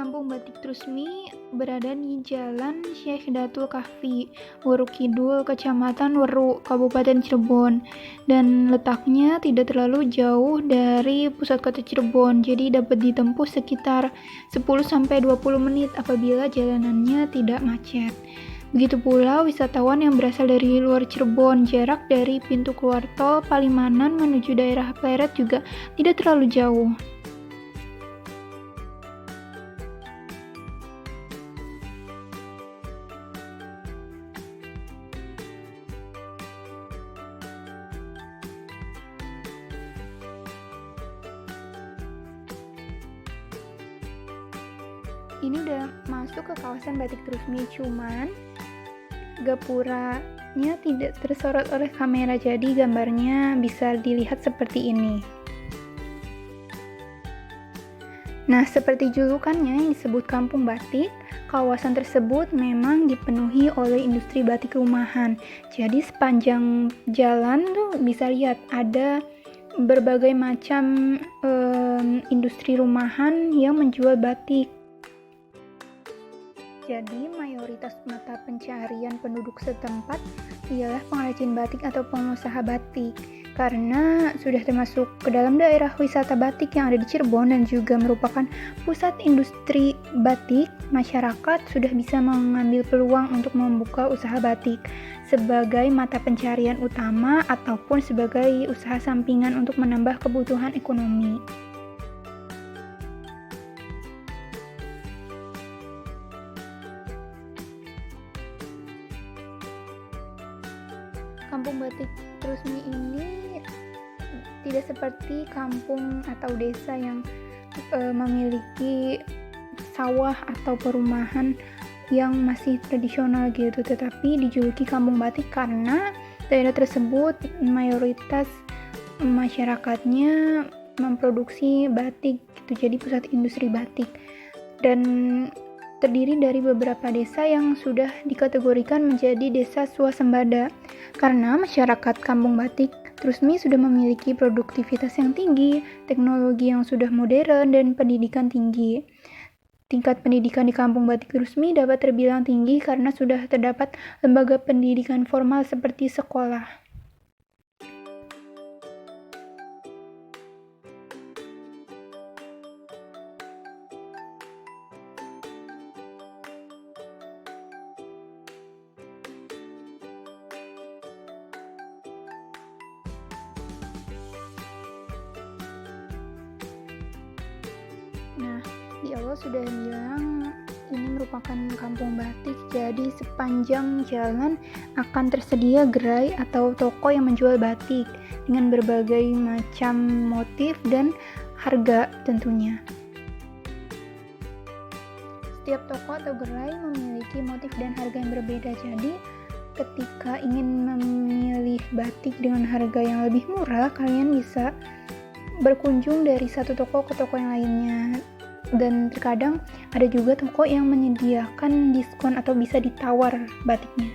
Kampung Batik Trusmi berada di Jalan Syekh Datul Kahfi, Weru Kidul, Kecamatan Weru, Kabupaten Cirebon, dan letaknya tidak terlalu jauh dari pusat kota Cirebon, jadi dapat ditempuh sekitar 10-20 menit apabila jalanannya tidak macet. Begitu pula wisatawan yang berasal dari luar Cirebon, jarak dari pintu keluar tol Palimanan menuju daerah Pleret juga tidak terlalu jauh. Ini udah masuk ke kawasan Batik Trusmi, cuman gapuranya tidak tersorot oleh kamera, jadi gambarnya bisa dilihat seperti ini. Nah, seperti julukannya yang disebut Kampung Batik, kawasan tersebut memang dipenuhi oleh industri batik rumahan. Jadi sepanjang jalan tuh bisa lihat ada berbagai macam industri rumahan yang menjual batik. Jadi mayoritas mata pencaharian penduduk setempat ialah pengrajin batik atau pengusaha batik, karena sudah termasuk ke dalam daerah wisata batik yang ada di Cirebon dan juga merupakan pusat industri batik. Masyarakat sudah bisa mengambil peluang untuk membuka usaha batik sebagai mata pencaharian utama ataupun sebagai usaha sampingan untuk menambah kebutuhan ekonomi. Kampung Batik Trusmi ini tidak seperti kampung atau desa yang memiliki sawah atau perumahan yang masih tradisional gitu, tetapi dijuluki kampung batik karena daerah tersebut mayoritas masyarakatnya memproduksi batik gitu, jadi pusat industri batik, dan terdiri dari beberapa desa yang sudah dikategorikan menjadi desa swasembada karena masyarakat Kampung Batik Trusmi sudah memiliki produktivitas yang tinggi, teknologi yang sudah modern, dan pendidikan tinggi. Tingkat pendidikan di Kampung Batik Trusmi dapat terbilang tinggi karena sudah terdapat lembaga pendidikan formal seperti sekolah. Nah, di awal sudah bilang ini merupakan kampung batik, jadi sepanjang jalan akan tersedia gerai atau toko yang menjual batik dengan berbagai macam motif dan harga tentunya. Setiap toko atau gerai memiliki motif dan harga yang berbeda, jadi ketika ingin memilih batik dengan harga yang lebih murah, kalian bisa berkunjung dari satu toko ke toko yang lainnya. Dan terkadang ada juga toko yang menyediakan diskon atau bisa ditawar batiknya.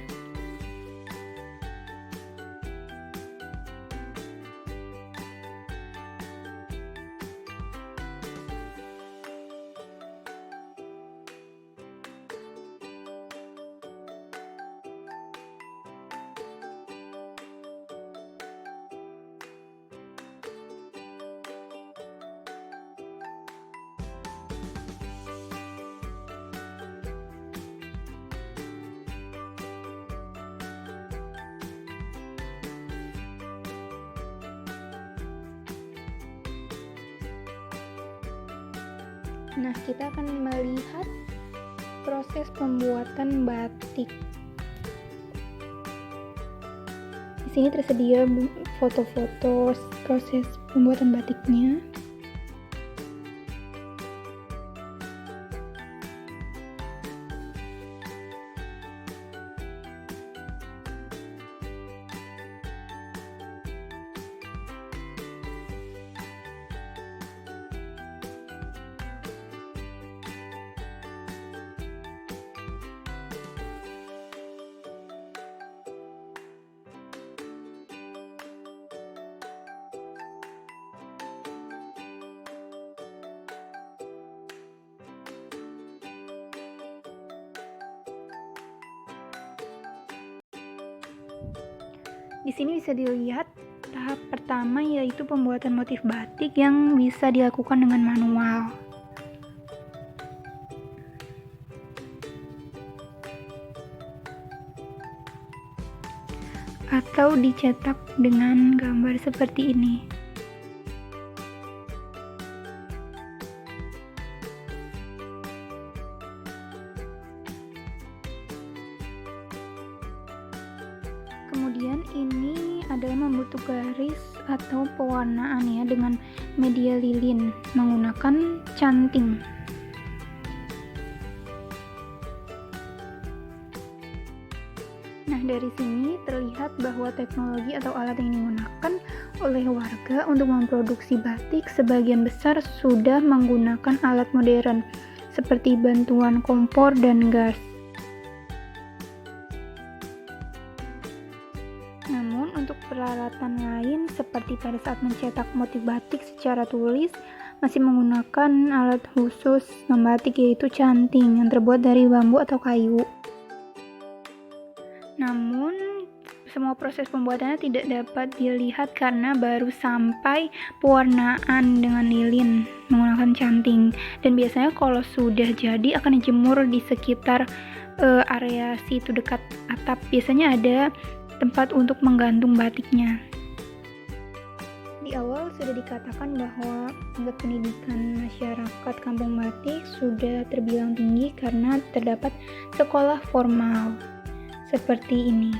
Nah, kita akan melihat proses pembuatan batik. Di sini tersedia foto-foto proses pembuatan batiknya. Di sini bisa dilihat tahap pertama, yaitu pembuatan motif batik yang bisa dilakukan dengan manual. Atau dicetak dengan gambar seperti ini. Kemudian ini adalah membentuk garis atau pewarnaan ya dengan media lilin menggunakan canting. Nah, dari sini terlihat bahwa teknologi atau alat yang digunakan oleh warga untuk memproduksi batik sebagian besar sudah menggunakan alat modern seperti bantuan kompor dan gas. Namun, untuk peralatan lain seperti pada saat mencetak motif batik secara tulis masih menggunakan alat khusus membatik, yaitu canting yang terbuat dari bambu atau kayu. Namun, semua proses pembuatannya tidak dapat dilihat karena baru sampai pewarnaan dengan lilin menggunakan canting. Dan biasanya kalau sudah jadi akan dijemur di sekitar area situ dekat atap. Biasanya ada tempat untuk menggantung batiknya. Di awal sudah dikatakan bahwa tingkat pendidikan masyarakat Kampung Batik sudah terbilang tinggi karena terdapat sekolah formal seperti ini.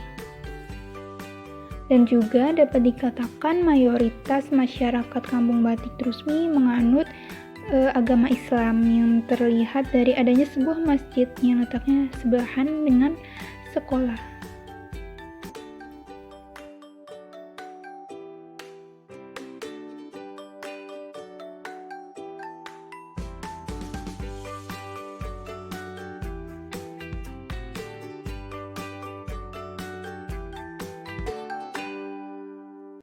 Dan juga dapat dikatakan mayoritas masyarakat Kampung Batik Trusmi menganut agama Islam yang terlihat dari adanya sebuah masjid yang letaknya sebelahan dengan sekolah.